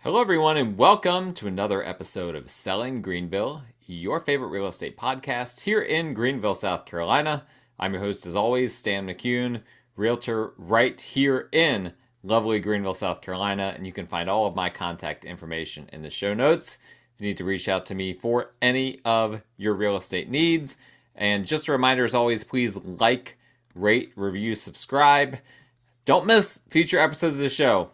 Hello, everyone, and welcome to another episode of Selling Greenville, your favorite real estate podcast here in Greenville, South Carolina. I'm your host, as always, Stan McCune, realtor right here in lovely Greenville, South Carolina, and you can find all of my contact information in the show notes if you need to reach out to me for any of your real estate needs. And just a reminder, as always, please like, rate, review, subscribe. Don't miss future episodes of the show.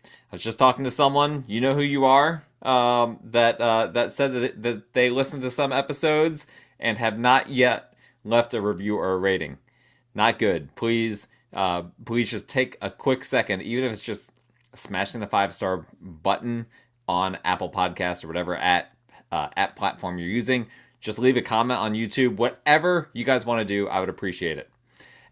I was just talking to someone, you know who you are, that said that they listened to some episodes and have not yet left a review or a rating. Not good. Please just take a quick second, even if it's just smashing the 5-star button on Apple Podcasts or whatever app platform you're using. Just leave a comment on YouTube. Whatever you guys want to do, I would appreciate it.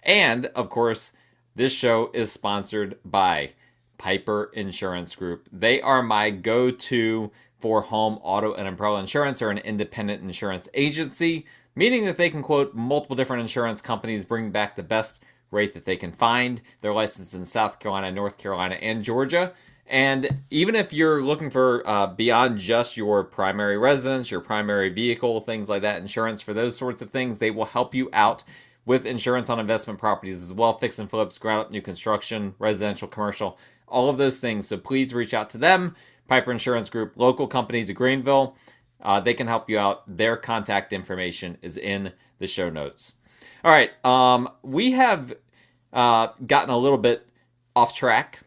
And, of course, this show is sponsored by Piper Insurance Group. They are my go-to for home, auto, and umbrella insurance. They're an independent insurance agency, meaning that they can quote multiple different insurance companies, bring back the best rate that they can find. They're licensed in South Carolina, North Carolina, and Georgia. And even if you're looking for beyond just your primary residence, your primary vehicle, things like that, insurance for those sorts of things, they will help you out with insurance on investment properties as well, fix and flips, ground up new construction, residential, commercial, all of those things. So please reach out to them. Piper Insurance Group, local companies of Greenville. They can help you out. Their contact information is in the show notes. All right. We have gotten a little bit off track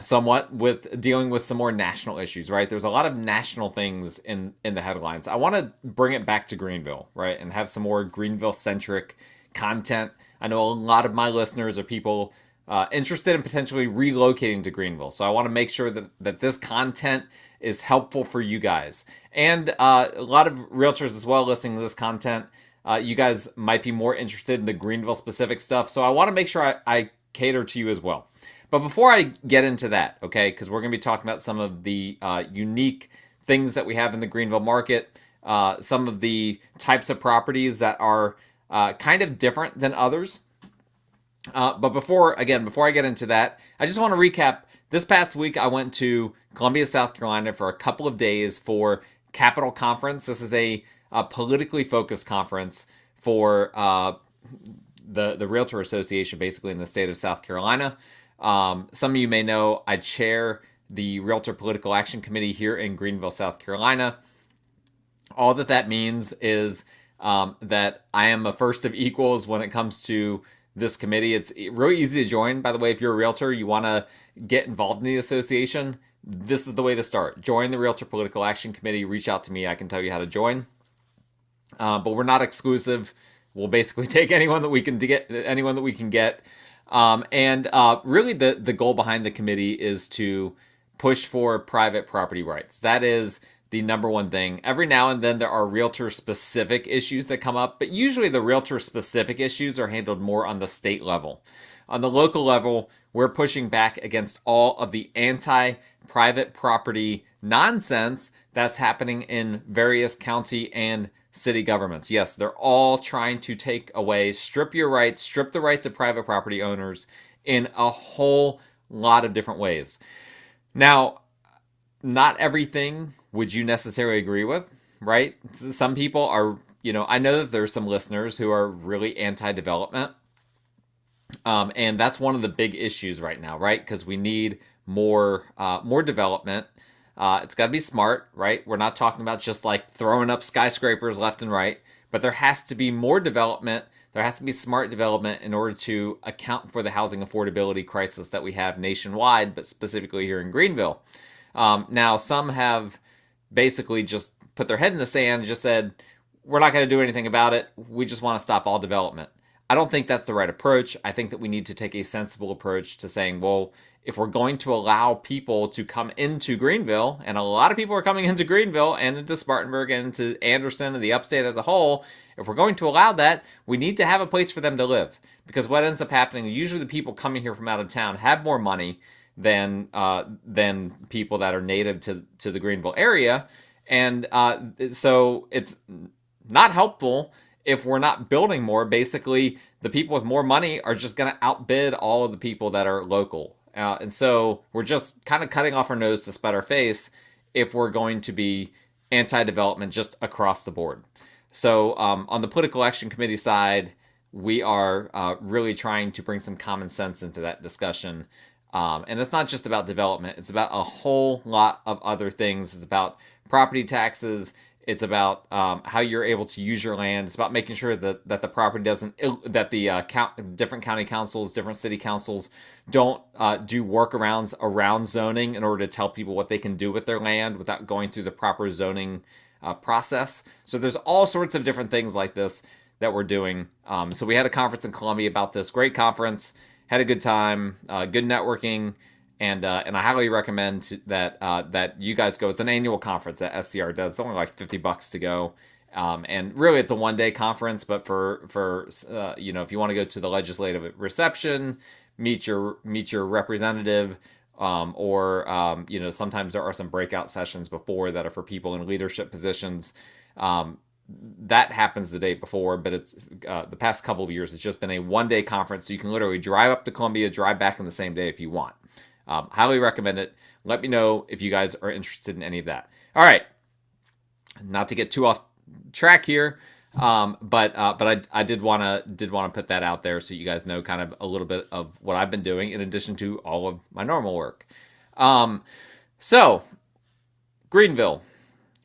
somewhat with dealing with some more national issues, right? There's a lot of national things in the headlines. I want to bring it back to Greenville, right? And have some more Greenville-centric content. I know a lot of my listeners are people interested in potentially relocating to Greenville. So I want to make sure that this content is helpful for you guys. And a lot of realtors as well listening to this content, you guys might be more interested in the Greenville specific stuff. So I want to make sure I cater to you as well. But before I get into that, okay, because we're going to be talking about some of the unique things that we have in the Greenville market, some of the types of properties that are kind of different than others. But before I get into that, I just want to recap. This past week, I went to Columbia, South Carolina for a couple of days for Capital Conference. This is a politically focused conference for the Realtor Association, basically in the state of South Carolina. Some of you may know I chair the Realtor Political Action Committee here in Greenville, South Carolina. All that means is that I am a first of equals when it comes to this committee. It's really easy to join. By the way, if you're a realtor, you want to get involved in the association, this is the way to start. Join the Realtor Political Action Committee. Reach out to me. I can tell you how to join. But we're not exclusive. We'll basically take anyone that we can get. Really, the goal behind the committee is to push for private property rights. That is the number one thing. Every now and then there are realtor-specific issues that come up, but usually the realtor-specific issues are handled more on the state level. On the local level, we're pushing back against all of the anti-private property nonsense that's happening in various county and city governments. Yes, they're all trying to take away, strip your rights, strip the rights of private property owners in a whole lot of different ways. Now, not everything would you necessarily agree with, right? Some people are, I know that there's some listeners who are really anti-development. And that's one of the big issues right now, right? Because we need more development. It's got to be smart, right? We're not talking about just like throwing up skyscrapers left and right, but there has to be more development. There has to be smart development in order to account for the housing affordability crisis that we have nationwide, but specifically here in Greenville. Now, some have basically just put their head in the sand and just said, we're not going to do anything about it. We just want to stop all development. I don't think that's the right approach. I think that we need to take a sensible approach to saying, well, if we're going to allow people to come into Greenville, and a lot of people are coming into Greenville and into Spartanburg and into Anderson and the upstate as a whole, if we're going to allow that, we need to have a place for them to live. Because what ends up happening, usually the people coming here from out of town have more money than people that are native to the Greenville area. And so it's not helpful if we're not building more. Basically, the people with more money are just going to outbid all of the people that are local. And so we're just kind of cutting off our nose to spite our face if we're going to be anti-development just across the board. So on the political action committee side, we are really trying to bring some common sense into that discussion. And it's not just about development. It's about a whole lot of other things. It's about property taxes. It's about how you're able to use your land. It's about making sure that the property doesn't, that the different county councils, different city councils don't do workarounds around zoning in order to tell people what they can do with their land without going through the proper zoning process. So there's all sorts of different things like this that we're doing. So we had a conference in Columbia about this. Great conference. Had a good time. Good networking. And I highly recommend that you guys go. It's an annual conference that SCR does. It's only like $50 to go. And really it's a one-day conference, but for if you want to go to the legislative reception, meet your representative, or sometimes there are some breakout sessions before that are for people in leadership positions. That happens the day before, but it's the past couple of years, it's just been a one-day conference. So you can literally drive up to Columbia, drive back in the same day if you want. Highly recommend it. Let me know if you guys are interested in any of that. All right. Not to get too off track here, but I did want to put that out there so you guys know kind of a little bit of what I've been doing in addition to all of my normal work. So Greenville,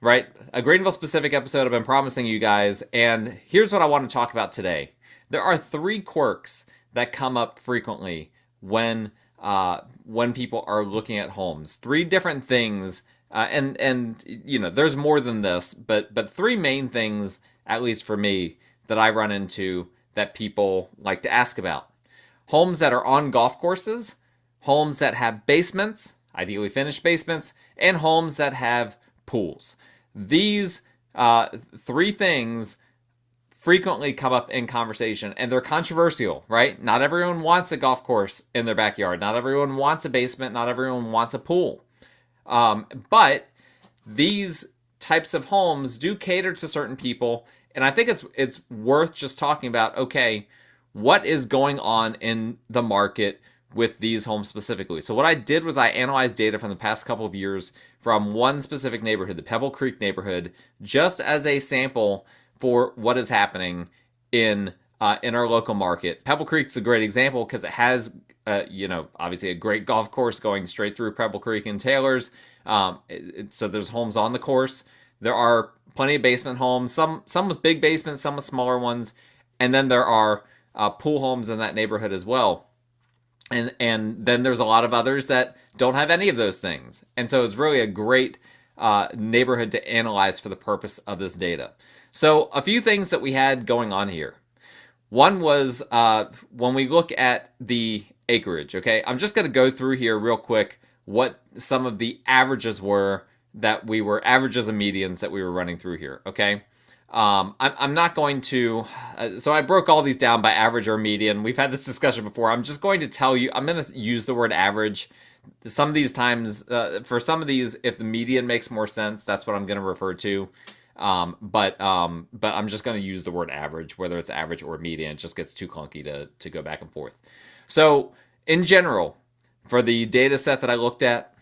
right? A Greenville specific episode I've been promising you guys, and here's what I want to talk about today. There are 3 quirks that come up frequently when people are looking at homes. 3 different things, and there's more than this, but 3 main things, at least for me, that I run into that people like to ask about. Homes that are on golf courses, homes that have basements, ideally finished basements, and homes that have pools. These 3 things frequently come up in conversation, and they're controversial, right? Not everyone wants a golf course in their backyard. Not everyone wants a basement. Not everyone wants a pool. But these types of homes do cater to certain people, and I think it's worth just talking about, okay, what is going on in the market with these homes specifically. So what I did was I analyzed data from the past couple of years from one specific neighborhood, the Pebble Creek neighborhood, just as a sample for what is happening in our local market. Pebble Creek's a great example because it has, obviously a great golf course going straight through Pebble Creek and Taylor's. So there's homes on the course. There are plenty of basement homes, some with big basements, some with smaller ones, and then there are pool homes in that neighborhood as well. And then there's a lot of others that don't have any of those things. And so it's really a great neighborhood to analyze for the purpose of this data. So a few things that we had going on here. One was when we look at the acreage, okay? I'm just going to go through here real quick what some of the averages were averages and medians that we were running through here, okay? I'm not going to, so I broke all these down by average or median. We've had this discussion before. I'm just going to tell you, I'm going to use the word average. Some of these times, for some of these, if the median makes more sense, that's what I'm going to refer to. But I'm just going to use the word average, whether it's average or median. It just gets too clunky to go back and forth. So in general, for the data set that I looked at,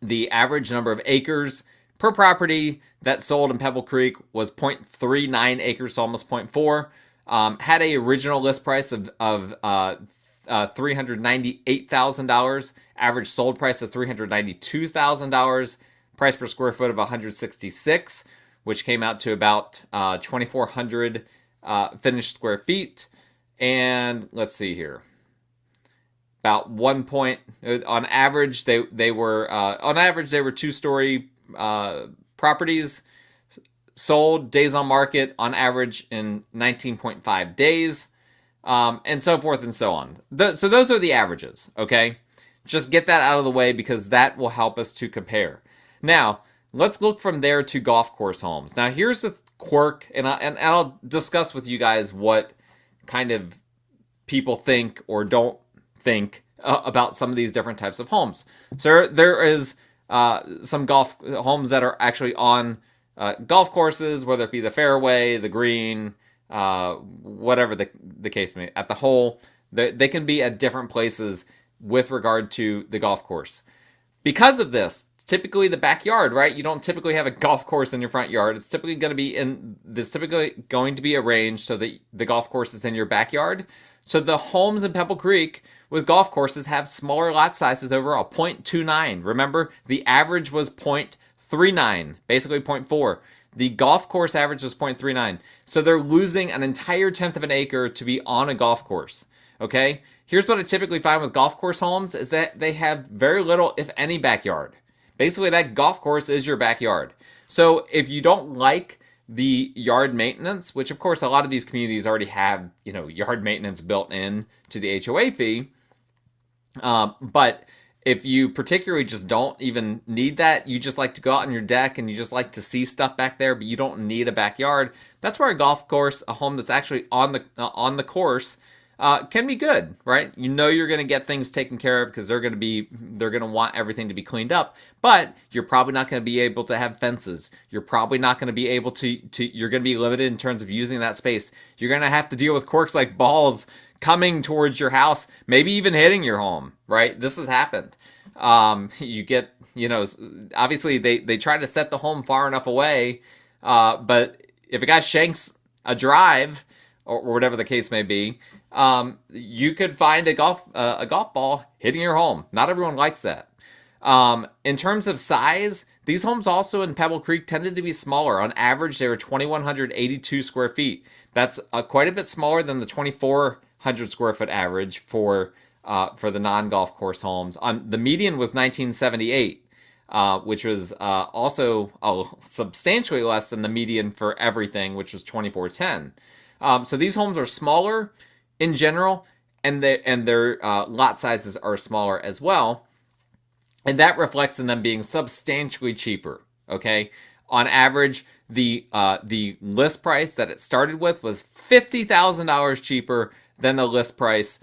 the average number of acres per property that sold in Pebble Creek was 0.39 acres, so almost 0.4. Had a original list price of $398,000, average sold price of $392,000, price per square foot of 166, which came out to about 2,400 finished square feet. And let's see here. About on average, they were 2-story properties, sold days on market on average in 19.5 days, and so forth and so on. So those are the averages, okay? Just get that out of the way because that will help us to compare. Now, let's look from there to golf course homes. Now, here's the quirk, and I'll discuss with you guys what kind of people think or don't think about some of these different types of homes. So there is some golf homes that are actually on golf courses, whether it be the fairway, the green, whatever the case may be, at the hole. They can be at different places with regard to the golf course. Because of this, typically the backyard, right? You don't typically have a golf course in your front yard. It's typically going to be arranged so that the golf course is in your backyard. So the homes in Pebble Creek with golf courses have smaller lot sizes overall, 0.29. Remember, the average was 0.39, basically 0.4. The golf course average was 0.39. So they're losing an entire tenth of an acre to be on a golf course. Okay? Here's what I typically find with golf course homes is that they have very little, if any, backyard. Basically, that golf course is your backyard. So if you don't like the yard maintenance, which of course a lot of these communities already have, yard maintenance built in to the HOA fee, but if you particularly just don't even need that, you just like to go out on your deck and you just like to see stuff back there, but you don't need a backyard, that's where a golf course, a home that's actually on the course, can be good, right? You're going to get things taken care of because they're going to want everything to be cleaned up, but you're probably not going to be able to have fences. You're probably not going to be able to you're going to be limited in terms of using that space. You're going to have to deal with quirks like balls coming towards your house, maybe even hitting your home, right? This has happened. You get, obviously they try to set the home far enough away, but if a guy shanks a drive or whatever the case may be, you could find a golf ball hitting your home. Not everyone likes that. In terms of size, these homes also in Pebble Creek tended to be smaller. On average, they were 2,182 square feet. That's quite a bit smaller than the 2,400 square foot average for the non-golf course homes. The median was 1978, which was also substantially less than the median for everything, which was 2,410. So these homes are smaller in general, and their lot sizes are smaller as well, and that reflects in them being substantially cheaper. Okay, on average, the list price that it started with was $50,000 cheaper than the list price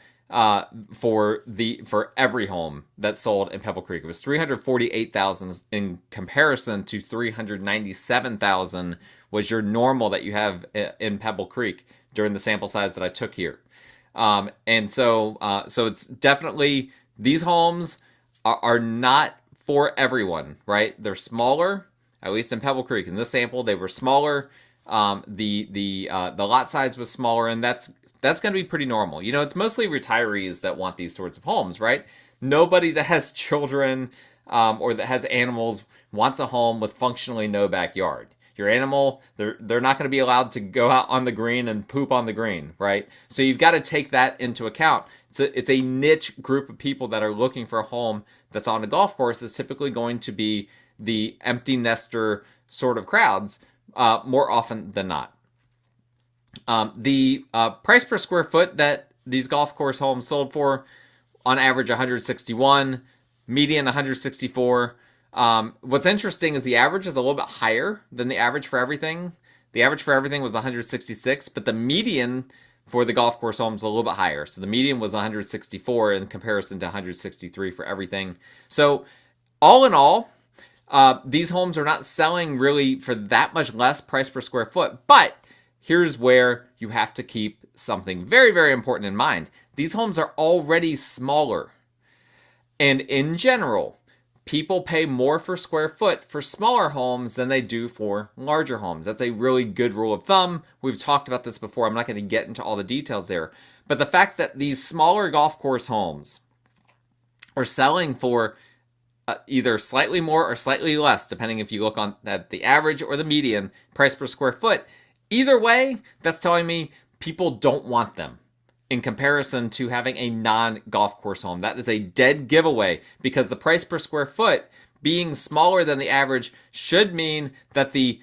for every home that sold in Pebble Creek. It was $348,000 in comparison to $397,000 was your normal that you have in Pebble Creek during the sample size that I took here. And so it's definitely, these homes are not for everyone, right? They're smaller, at least in Pebble Creek. In this sample, they were smaller. The lot size was smaller, and that's going to be pretty normal. It's mostly retirees that want these sorts of homes, right? Nobody that has children or that has animals wants a home with functionally no backyard. Your animal, they're not going to be allowed to go out on the green and poop on the green, right? So you've got to take that into account. It's a niche group of people that are looking for a home that's on a golf course. That's typically going to be the empty nester sort of crowds more often than not. The price per square foot that these golf course homes sold for, on average, 161, median 164. What's interesting is the average is a little bit higher than the average for everything. The average for everything was 166, but the median for the golf course homes was a little bit higher. So the median was 164 in comparison to 163 for everything. So all in all, these homes are not selling really for that much less price per square foot. But here's where you have to keep something very, very important in mind. These homes are already smaller. And in general, people pay more for square foot for smaller homes than they do for larger homes. That's a really good rule of thumb. We've talked about this before. I'm not going to get into all the details there. But the fact that these smaller golf course homes are selling for either slightly more or slightly less, depending if you look at the average or the median price per square foot, either way, that's telling me people don't want them in comparison to having a non-golf course home. That is a dead giveaway, because the price per square foot being smaller than the average should mean that the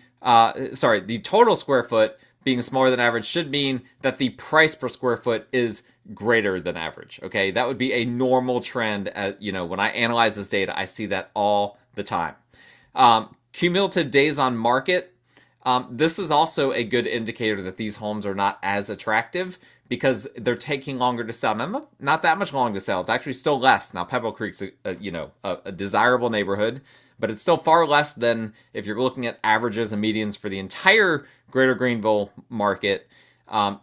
total square foot being smaller than average should mean that the price per square foot is greater than average. Okay, that would be a normal trend. When I analyze this data, I see that all the time. Cumulative days on market. This is also a good indicator that these homes are not as attractive, because they're taking longer to sell. Now, not that much longer to sell. It's actually still less. Now, Pebble Creek's a desirable neighborhood, but it's still far less than if you're looking at averages and medians for the entire Greater Greenville market.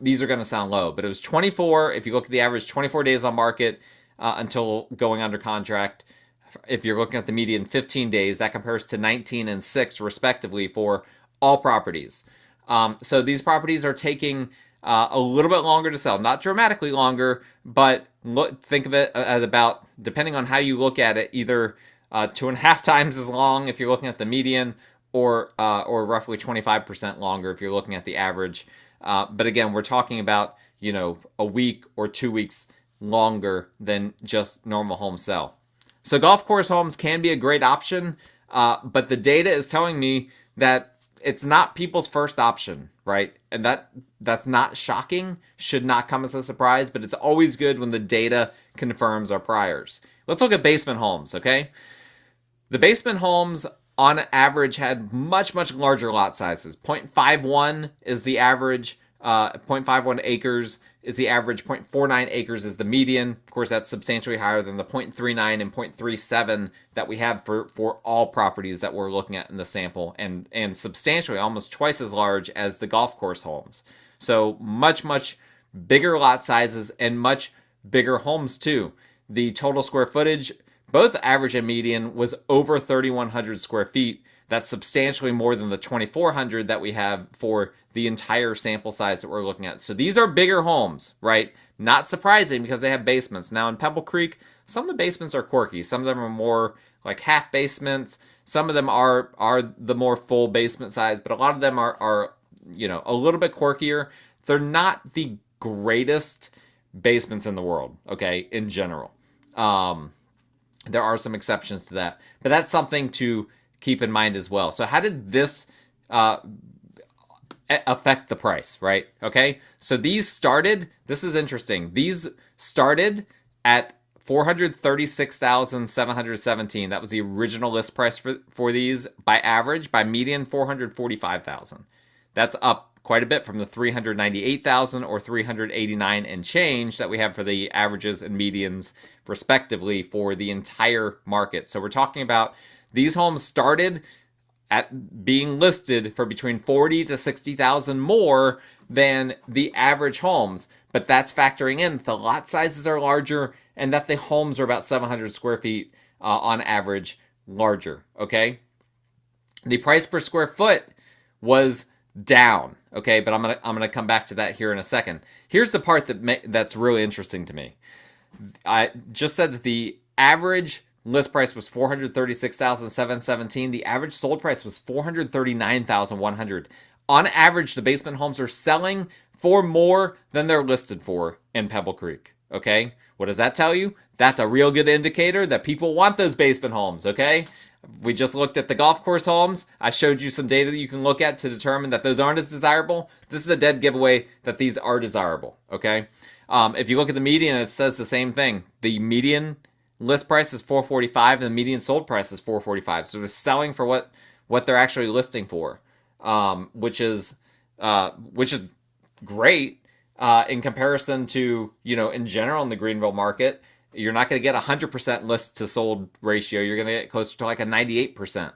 These are going to sound low, but it was 24. If you look at the average, 24 days on market. until going under contract. If you're looking at the median 15 days, that compares to 19 and 6 respectively for all properties. So these properties are taking a little bit longer to sell, not dramatically longer, but think of it as about, depending on how you look at it, either 2.5 times as long if you're looking at the median, or roughly 25% longer if you're looking at the average. But again, we're talking about, a week or 2 weeks longer than just normal home sell. So golf course homes can be a great option, but the data is telling me that it's not people's first option, right? And that's not shocking, should not come as a surprise, but it's always good when the data confirms our priors. Let's look at basement homes, okay? The basement homes on average had much, much larger lot sizes. 0.51 is the average. 0.51 acres is the average. 0.49 acres is the median. Of course, that's substantially higher than the 0.39 and 0.37 that we have for all properties that we're looking at in the sample, and substantially almost twice as large as the golf course homes. So much, much bigger lot sizes and much bigger homes too. The total square footage, both average and median, was over 3,100 square feet. That's substantially more than the 2,400 that we have for the entire sample size that we're looking at. So these are bigger homes, right? Not surprising because they have basements. Now in Pebble Creek, some of the basements are quirky. Some of them are more like half basements. Some of them are the more full basement size, but a lot of them are a little bit quirkier. They're not the greatest basements in the world, okay, in general. There are some exceptions to that, but that's something to keep in mind as well. So how did this affect the price, right? Okay, so this is interesting. These started at $436,717. That was the original list price for these by average. By median, $445,000. That's up quite a bit from the $398,000 or $389 and change that we have for the averages and medians respectively for the entire market. So we're talking about these homes started at being listed for between $40,000 to $60,000 more than the average homes, but that's factoring in the lot sizes are larger and that the homes are about 700 square feet on average larger. Okay, the price per square foot was down. Okay, but I'm gonna come back to that here in a second. Here's the part that's really interesting to me. I just said that the average list price was $436,717. The average sold price was $439,100. On average, the basement homes are selling for more than they're listed for in Pebble Creek. Okay, what does that tell you? That's a real good indicator that people want those basement homes. Okay, we just looked at the golf course homes. I showed you some data that you can look at to determine that those aren't as desirable. This is a dead giveaway that these are desirable. Okay, if you look at the median, it says the same thing. The median list price is $445 and the median sold price is $445. So they're selling for what they're actually listing for, which is great in comparison to, in general in the Greenville market. You're not going to get 100% list to sold ratio. You're going to get closer to like a 98%.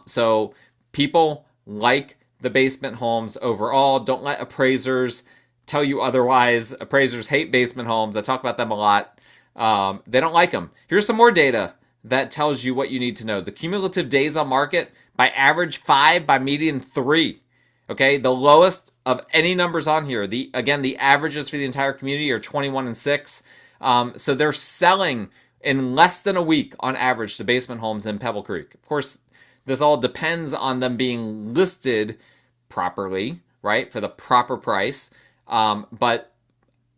So people like the basement homes overall. Don't let appraisers tell you otherwise. Appraisers hate basement homes. I talk about them a lot. They don't like them. Here's some more data that tells you what you need to know. The cumulative days on market, by average 5, by median 3. Okay, the lowest of any numbers on here. The averages for the entire community are 21 and 6. So they're selling in less than a week on average the basement homes in Pebble Creek. Of course, this all depends on them being listed properly, right, for the proper price. But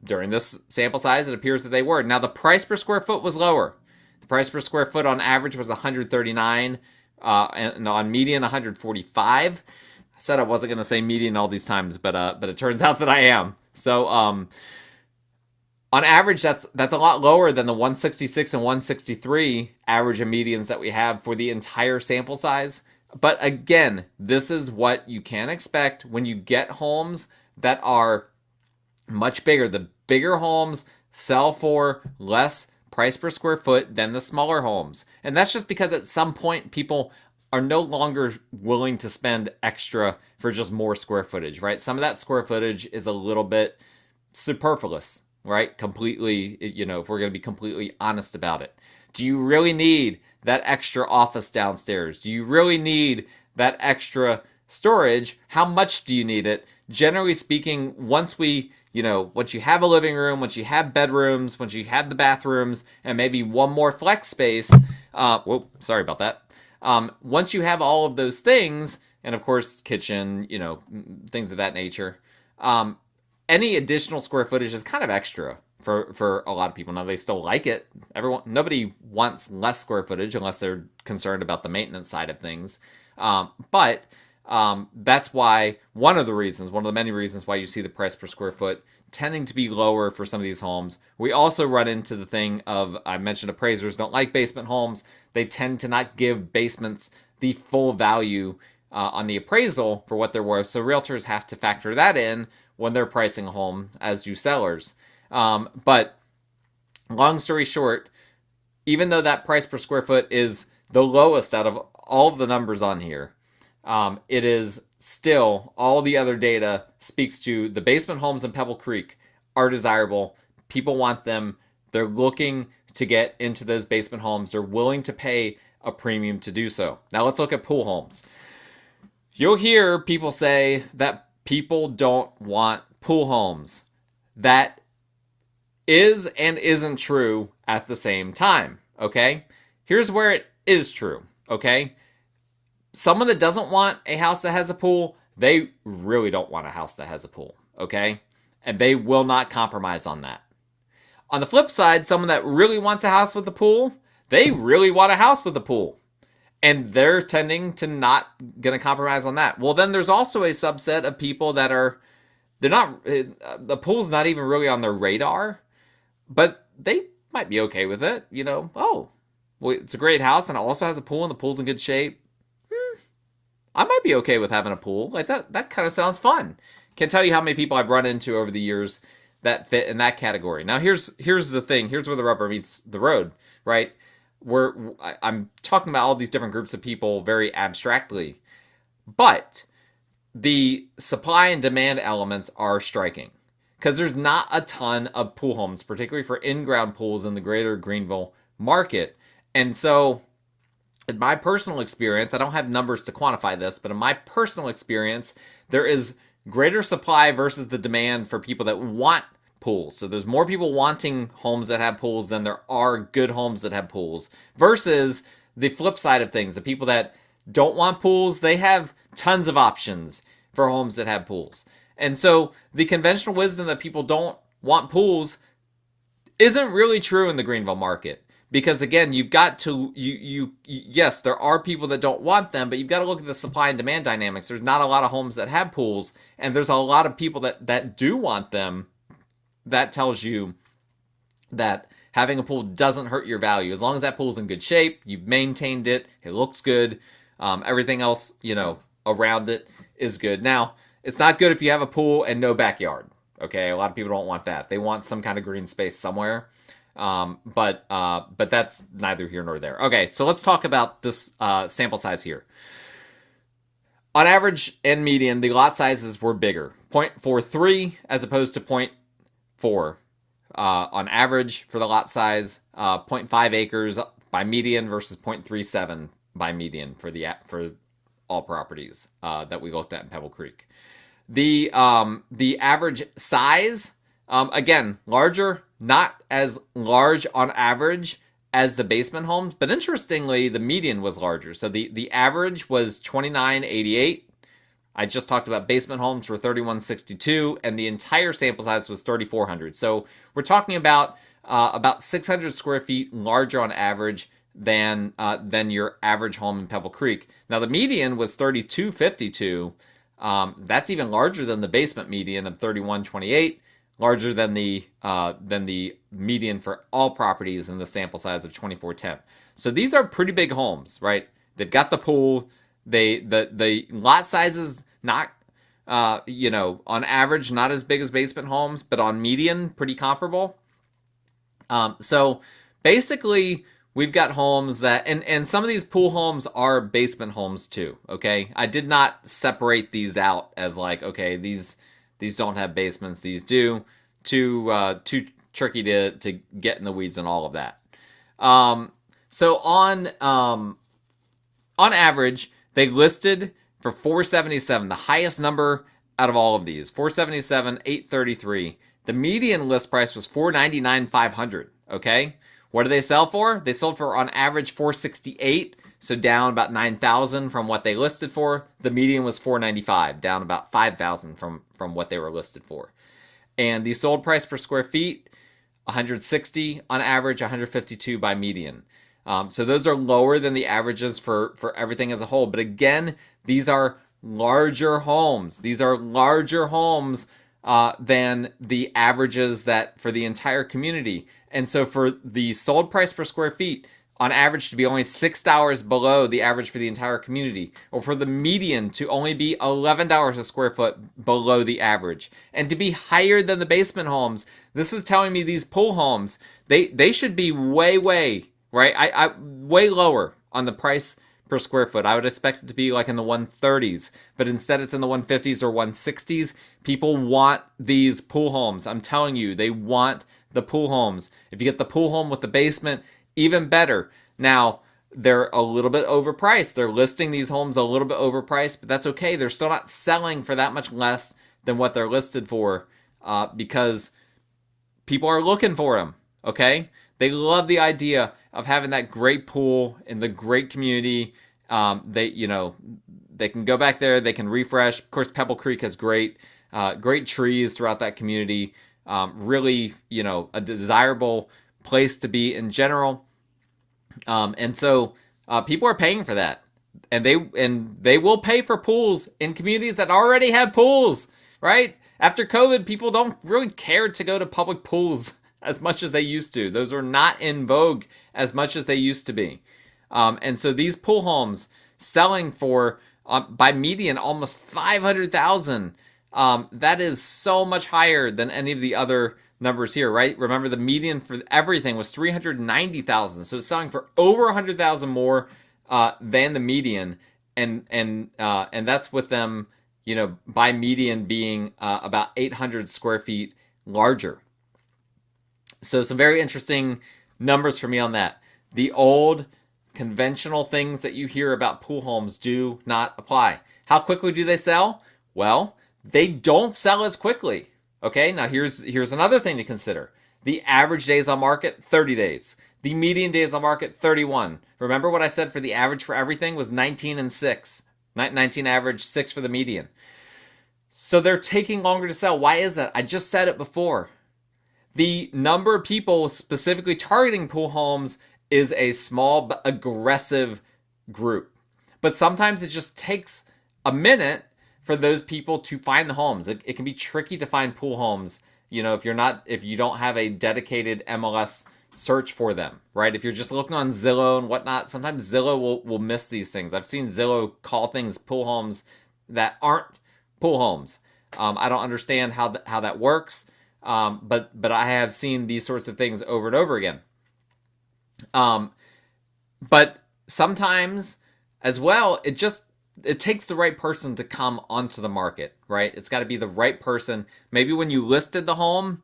during this sample size, it appears that they were. Now, the price per square foot was lower. The price per square foot on average was $139, and on median, $145. I said I wasn't going to say median all these times, but it turns out that I am. So, on average, that's a lot lower than the 166 and 163 average and medians that we have for the entire sample size. But again, this is what you can expect when you get homes that are much bigger. The bigger homes sell for less price per square foot than the smaller homes. And that's just because at some point people are no longer willing to spend extra for just more square footage, right? Some of that square footage is a little bit superfluous. right? Completely, if we're going to be completely honest about it. Do you really need that extra office downstairs? Do you really need that extra storage? How much do you need it? Generally speaking, once you have a living room, once you have bedrooms, once you have the bathrooms, and maybe one more flex space, sorry about that. Once you have all of those things, and of course, kitchen, things of that nature, any additional square footage is kind of extra for a lot of people. Now, they still like it. Nobody wants less square footage unless they're concerned about the maintenance side of things. But that's why one of the many reasons why you see the price per square foot tending to be lower for some of these homes. We also run into the thing of, I mentioned appraisers don't like basement homes. They tend to not give basements the full value on the appraisal for what they're worth. So realtors have to factor that in when they're pricing a home, as do sellers. But long story short, even though that price per square foot is the lowest out of all of the numbers on here, it is still, all the other data speaks to the basement homes in Pebble Creek are desirable. People want them. They're looking to get into those basement homes. They're willing to pay a premium to do so. Now let's look at pool homes. You'll hear people say that people don't want pool homes. That is and isn't true at the same time, okay? Here's where it is true, okay? Someone that doesn't want a house that has a pool, they really don't want a house that has a pool, okay? And they will not compromise on that. On the flip side, someone that really wants a house with a pool, they really want a house with a pool. And they're tending to not going to compromise on that. Well, then there's also a subset of people that the pool's not even really on their radar, but they might be okay with it. Well, it's a great house and it also has a pool and the pool's in good shape. I might be okay with having a pool. Like that kind of sounds fun. Can't tell you how many people I've run into over the years that fit in that category. Now, here's the thing. Here's where the rubber meets the road, right? I'm talking about all these different groups of people very abstractly, but the supply and demand elements are striking because there's not a ton of pool homes, particularly for in-ground pools in the Greater Greenville market. And so in my personal experience, I don't have numbers to quantify this, but in my personal experience, there is greater supply versus the demand for people that want pools. So there's more people wanting homes that have pools than there are good homes that have pools, versus the flip side of things. The people that don't want pools, they have tons of options for homes that have pools. And so the conventional wisdom that people don't want pools isn't really true in the Greenville market. Because again, you've got to, yes, there are people that don't want them, but you've got to look at the supply and demand dynamics. There's not a lot of homes that have pools, and there's a lot of people that do want them. That tells you that having a pool doesn't hurt your value. As long as that pool's in good shape, you've maintained it, it looks good, everything else, around it is good. Now, it's not good if you have a pool and no backyard. Okay, a lot of people don't want that. They want some kind of green space somewhere. But that's neither here nor there. Okay, so let's talk about this sample size here. On average and median, the lot sizes were bigger, 0.43 as opposed to 0.4 on average for the lot size, 0.5 acres by median versus 0.37 by median for all properties that we looked at in Pebble Creek. The average size, again, larger, not as large on average as the basement homes, but interestingly, the median was larger. So the average was 2988. I just talked about basement homes for 3162, and the entire sample size was 3400. So we're talking about 600 square feet larger on average than your average home in Pebble Creek. Now the median was 3252. That's even larger than the basement median of 3128. Larger than the median for all properties in the sample size of 2410. So these are pretty big homes, right? They've got the pool. The lot sizes not on average not as big as basement homes, but on median pretty comparable. So basically we've got homes that and some of these pool homes are basement homes too. Okay, I did not separate these out as like, okay, these don't have basements, these do. too tricky to get in the weeds and all of that. So on average, they listed for 477, the highest number out of all of these. 477, 833. The median list price was 499, 500. Okay, what do they sell for? They sold for on average 468, so down about 9,000 from what they listed for. The median was 495, down about 5,000 from what they were listed for. And the sold price per square feet, 160 on average, 152 by median. So those are lower than the averages for everything as a whole. But again, these are larger homes. These are larger homes than the averages that for the entire community. And so for the sold price per square feet, on average to be only $6 below the average for the entire community, or for the median to only be $11 a square foot below the average, and to be higher than the basement homes, this is telling me these pool homes, they should be way lower on the price per square foot. I would expect it to be like in the 130s, but instead it's in the 150s or 160s. People want these pool homes. I'm telling you, they want the pool homes. If you get the pool home with the basement, even better. Now, they're a little bit overpriced. They're listing these homes a little bit overpriced, but that's okay. They're still not selling for that much less than what they're listed for because people are looking for them, okay? They love the idea of having that great pool in the great community. They can go back there. They can refresh. Of course, Pebble Creek has great trees throughout that community. Really, a desirable place to be in general. And so people are paying for that. And they will pay for pools in communities that already have pools, right? After COVID, people don't really care to go to public pools as much as they used to. Those are not in vogue as much as they used to be. And so these pool homes selling for, by median, almost $500,000. That is so much higher than any of the other numbers here, right? Remember, the median for everything was $390,000. So it's selling for over $100,000 more than the median. And that's with them, by median being about 800 square feet larger. So some very interesting numbers for me on that. The old conventional things that you hear about pool homes do not apply. How quickly do they sell? Well, they don't sell as quickly. Okay, now here's another thing to consider. The average days on market, 30 days. The median days on market, 31. Remember what I said for the average for everything was 19 and 6. 19 average, 6 for the median. So they're taking longer to sell. Why is that? I just said it before. The number of people specifically targeting pool homes is a small but aggressive group. But sometimes it just takes a minute for those people to find the homes. It can be tricky to find pool homes, if you don't have a dedicated MLS search for them, right? If you're just looking on Zillow and whatnot, sometimes Zillow will miss these things. I've seen Zillow call things pool homes that aren't pool homes. I don't understand how that works, but I have seen these sorts of things over and over again. But sometimes as well, it takes the right person to come onto the market, right? It's got to be the right person. Maybe when you listed the home,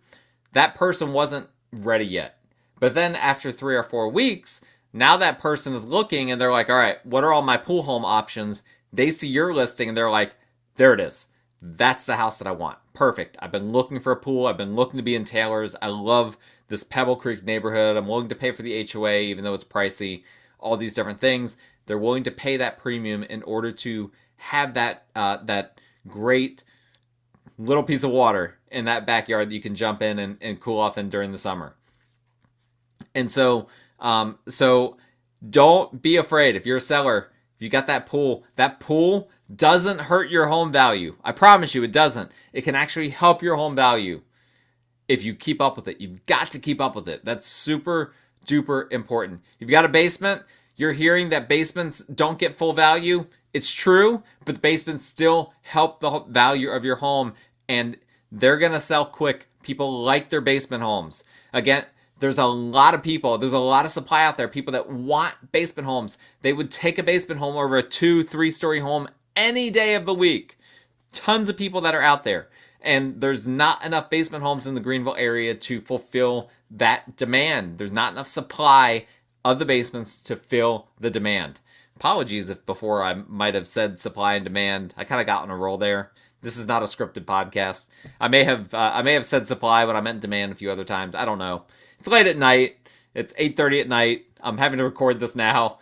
that person wasn't ready yet. But then after 3 or 4 weeks, now that person is looking and they're like, all right, what are all my pool home options? They see your listing and they're like, there it is. That's the house that I want. Perfect. I've been looking for a pool. I've been looking to be in Taylor's. I love this Pebble Creek neighborhood. I'm willing to pay for the HOA, even though it's pricey. All these different things. They're willing to pay that premium in order to have that great little piece of water in that backyard that you can jump in and cool off in during the summer. And so don't be afraid. If you're a seller, if you got that pool doesn't hurt your home value. I promise you it doesn't. It can actually help your home value if you keep up with it. You've got to keep up with it. That's super duper important. If you got a basement, you're hearing that basements don't get full value. It's true, but the basements still help the value of your home, and they're going to sell quick. People like their basement homes. Again, there's a lot of supply out there, people that want basement homes. They would take a basement home over a 2-3 story home any day of the week. Tons of people that are out there. And there's not enough basement homes in the Greenville area to fulfill that demand. There's not enough supply of the basements to fill the demand. Apologies if before I might have said supply and demand. I kind of got on a roll there. This is not a scripted podcast. I may have said supply when I meant demand a few other times. I don't know. It's late at night. It's 8:30 at night. I'm having to record this now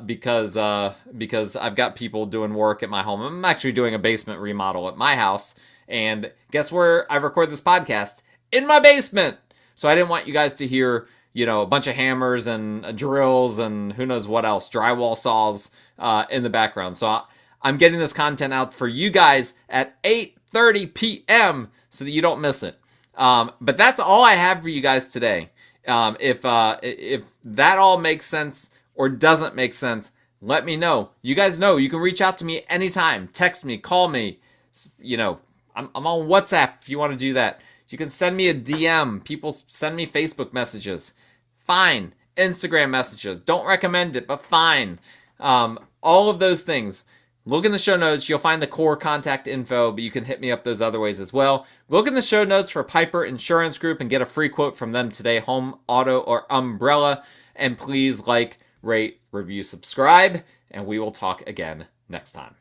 because I've got people doing work at my home. I'm actually doing a basement remodel at my house. And guess where I record this podcast? In my basement. So I didn't want you guys to hear, a bunch of hammers and drills and who knows what else, drywall saws in the background. So I'm getting this content out for you guys at 8:30 p.m. so that you don't miss it. But that's all I have for you guys today. If that all makes sense or doesn't make sense, let me know. You guys know you can reach out to me anytime. Text me, call me. I'm on WhatsApp if you want to do that. You can send me a DM. People send me Facebook messages. Fine. Instagram messages. Don't recommend it, but fine. All of those things. Look in the show notes. You'll find the core contact info, but you can hit me up those other ways as well. Look in the show notes for Piper Insurance Group and get a free quote from them today, home, auto, or umbrella. And please like, rate, review, subscribe, and we will talk again next time.